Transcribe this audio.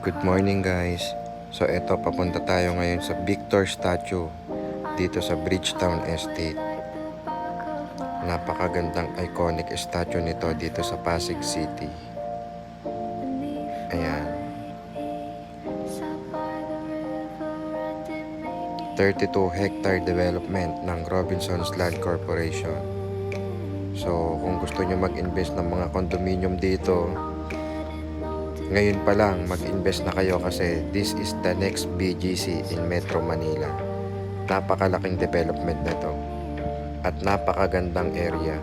Good morning guys. So eto, papunta tayo ngayon sa Victor Statue dito sa Bridgetown Estate. Napakagandang iconic statue nito dito sa Pasig City. Ayan. 32-hectare development ng Robinsons Land Corporation. So kung gusto nyo mag-invest ng mga condominium dito, ngayon pa lang mag-invest na kayo kasi this is the next BGC in Metro Manila. Napakalaking development na to at napakagandang area.